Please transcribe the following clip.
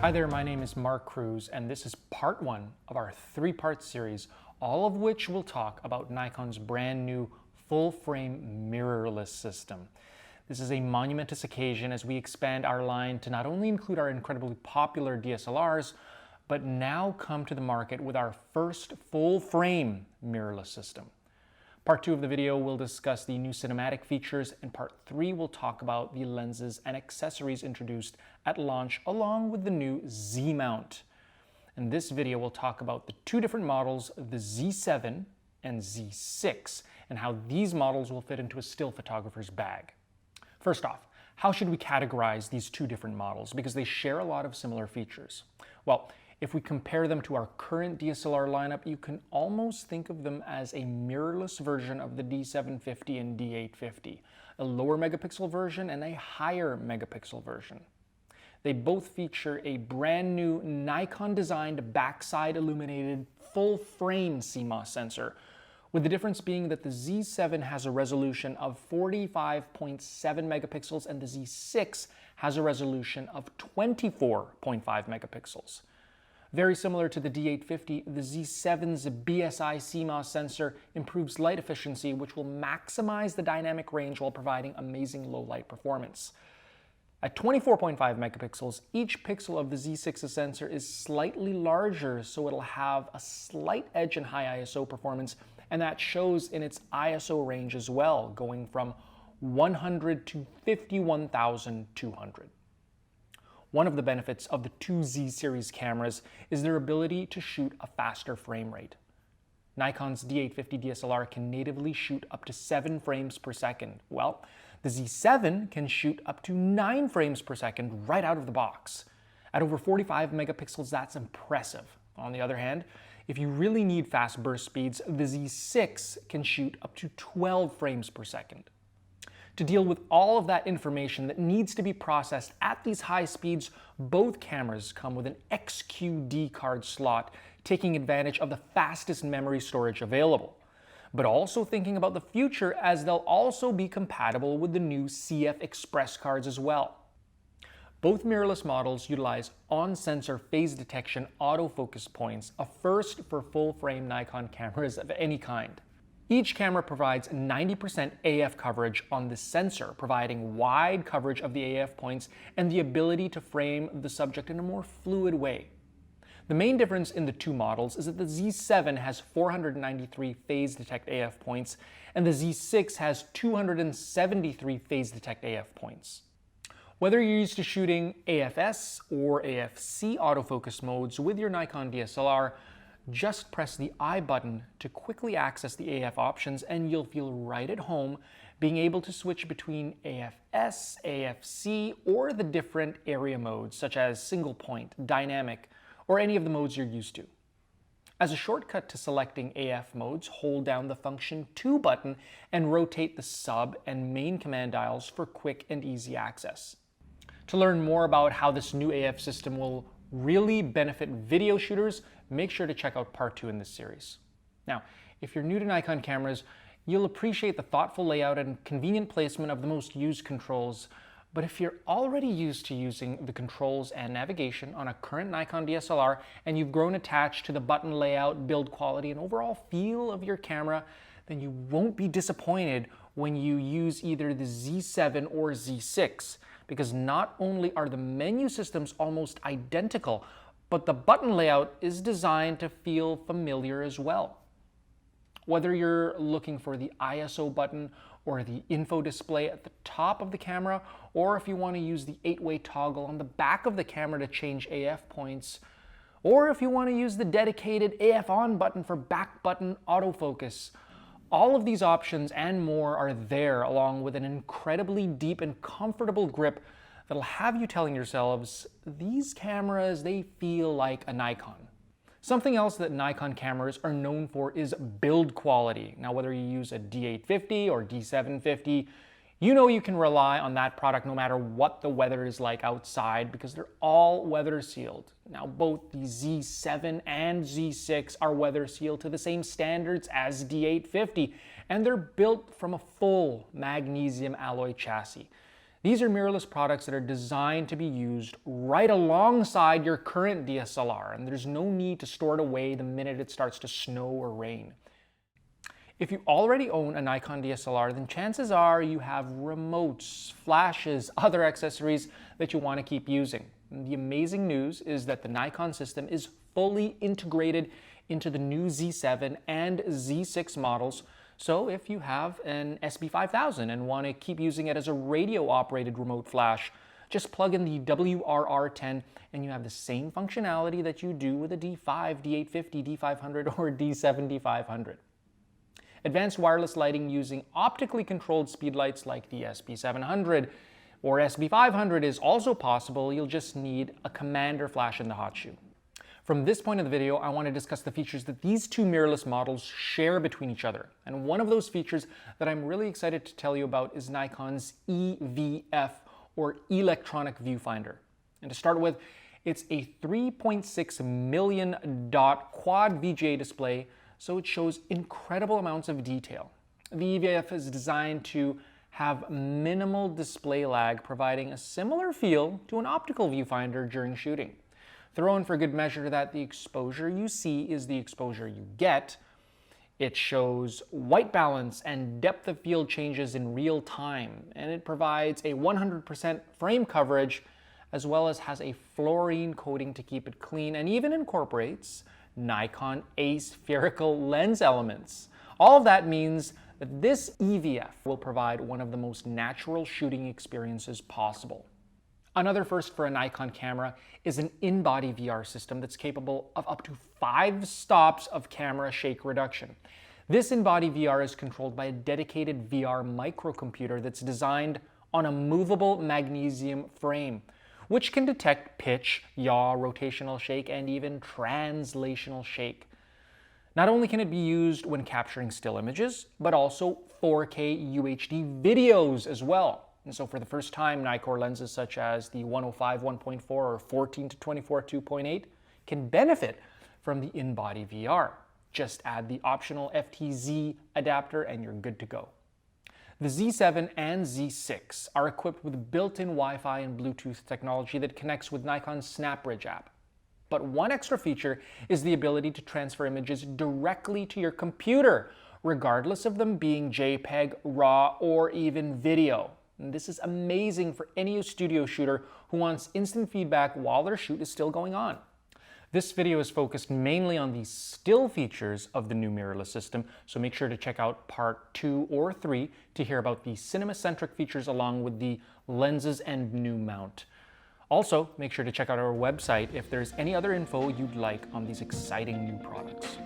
Hi there, my name is Mark Cruz, and this is part one of our three-part series, all of which will talk about Nikon's brand new full-frame mirrorless system. This is a monumentous occasion as we expand our line to not only include our incredibly popular DSLRs, but now come to the market with our first full-frame mirrorless system. Part 2 of the video will discuss the new cinematic features, and part 3 will talk about the lenses and accessories introduced at launch along with the new Z mount. In this video, we'll talk about the two different models, the Z7 and Z6, and how these models will fit into a still photographer's bag. First off, how should we categorize these two different models? Because they share a lot of similar features. Well, if we compare them to our current DSLR lineup, you can almost think of them as a mirrorless version of the D750 and D850, a lower megapixel version and a higher megapixel version. They both feature a brand new Nikon-designed backside illuminated full-frame CMOS sensor, with the difference being that the Z7 has a resolution of 45.7 megapixels and the Z6 has a resolution of 24.5 megapixels. Very similar to the D850, the Z7's BSI CMOS sensor improves light efficiency, which will maximize the dynamic range while providing amazing low light performance. At 24.5 megapixels, each pixel of the Z6's sensor is slightly larger, so it'll have a slight edge in high ISO performance, and that shows in its ISO range as well, going from 100 to 51,200. One of the benefits of the two Z series cameras is their ability to shoot a faster frame rate. Nikon's D850 DSLR can natively shoot up to 7 frames per second. Well, the Z7 can shoot up to 9 frames per second right out of the box. At over 45 megapixels, that's impressive. On the other hand, if you really need fast burst speeds, the Z6 can shoot up to 12 frames per second. To deal with all of that information that needs to be processed at these high speeds, both cameras come with an XQD card slot, taking advantage of the fastest memory storage available. But also thinking about the future, as they'll also be compatible with the new CF Express cards as well. Both mirrorless models utilize on-sensor phase detection autofocus points, a first for full-frame Nikon cameras of any kind. Each camera provides 90% AF coverage on the sensor, providing wide coverage of the AF points and the ability to frame the subject in a more fluid way. The main difference in the two models is that the Z7 has 493 phase detect AF points and the Z6 has 273 phase detect AF points. Whether you're used to shooting AFS or AFC autofocus modes with your Nikon DSLR, just press the I button to quickly access the AF options and you'll feel right at home being able to switch between AFS, AFC, or the different area modes such as single point, dynamic, or any of the modes you're used to. As a shortcut to selecting AF modes, hold down the function 2 button and rotate the sub and main command dials for quick and easy access. To learn more about how this new AF system will really benefit video shooters, make sure to check out part 2 in this series. Now, if you're new to Nikon cameras, you'll appreciate the thoughtful layout and convenient placement of the most used controls. But if you're already used to using the controls and navigation on a current Nikon DSLR and you've grown attached to the button layout, build quality, and overall feel of your camera, then you won't be disappointed when you use either the Z7 or Z6, because not only are the menu systems almost identical, but the button layout is designed to feel familiar as well. Whether you're looking for the ISO button or the info display at the top of the camera, or if you want to use the 8-way toggle on the back of the camera to change AF points, or if you want to use the dedicated AF on button for back button autofocus, all of these options and more are there, along with an incredibly deep and comfortable grip that'll have you telling yourselves, these cameras, they feel like a Nikon. Something else that Nikon cameras are known for is build quality. Now, whether you use a D850 or D750, you know you can rely on that product no matter what the weather is like outside, because they're all weather sealed. Now, both the Z7 and Z6 are weather sealed to the same standards as D850, and they're built from a full magnesium alloy chassis. These are mirrorless products that are designed to be used right alongside your current DSLR, and there's no need to store it away the minute it starts to snow or rain. If you already own a Nikon DSLR, then chances are you have remotes, flashes, other accessories that you want to keep using. And the amazing news is that the Nikon system is fully integrated into the new Z7 and Z6 models. So if you have an SB5000 and want to keep using it as a radio-operated remote flash, just plug in the WRR10 and you have the same functionality that you do with a D5, D850, D500, or D7500. Advanced wireless lighting using optically controlled speedlights like the SB700 or SB500 is also possible. You'll just need a commander flash in the hot shoe. From this point of the video, I want to discuss the features that these two mirrorless models share between each other. And one of those features that I'm really excited to tell you about is Nikon's EVF, or electronic viewfinder. And to start with, it's a 3.6 million dot quad VGA display, so it shows incredible amounts of detail. The EVF is designed to have minimal display lag, providing a similar feel to an optical viewfinder during shooting. Throw in for good measure that the exposure you see is the exposure you get. It shows white balance and depth of field changes in real time, and it provides a 100% frame coverage, as well as has a fluorine coating to keep it clean, and even incorporates Nikon aspherical lens elements. All of that means that this EVF will provide one of the most natural shooting experiences possible. Another first for a Nikon camera is an in-body VR system that's capable of up to 5 stops of camera shake reduction. This in-body VR is controlled by a dedicated VR microcomputer that's designed on a movable magnesium frame, which can detect pitch, yaw, rotational shake, and even translational shake. Not only can it be used when capturing still images, but also 4K UHD videos as well. And so for the first time, Nikkor lenses such as the 105 1.4 or 14 to 24 2.8 can benefit from the in-body VR. Just add the optional FTZ adapter and you're good to go. The Z7 and Z6 are equipped with built-in Wi-Fi and Bluetooth technology that connects with Nikon's SnapBridge app. But one extra feature is the ability to transfer images directly to your computer, regardless of them being JPEG, RAW, or even video. And this is amazing for any studio shooter who wants instant feedback while their shoot is still going on. This video is focused mainly on the still features of the new mirrorless system, so make sure to check out part 2 or 3 to hear about the cinema-centric features along with the lenses and new mount. Also, make sure to check out our website if there's any other info you'd like on these exciting new products.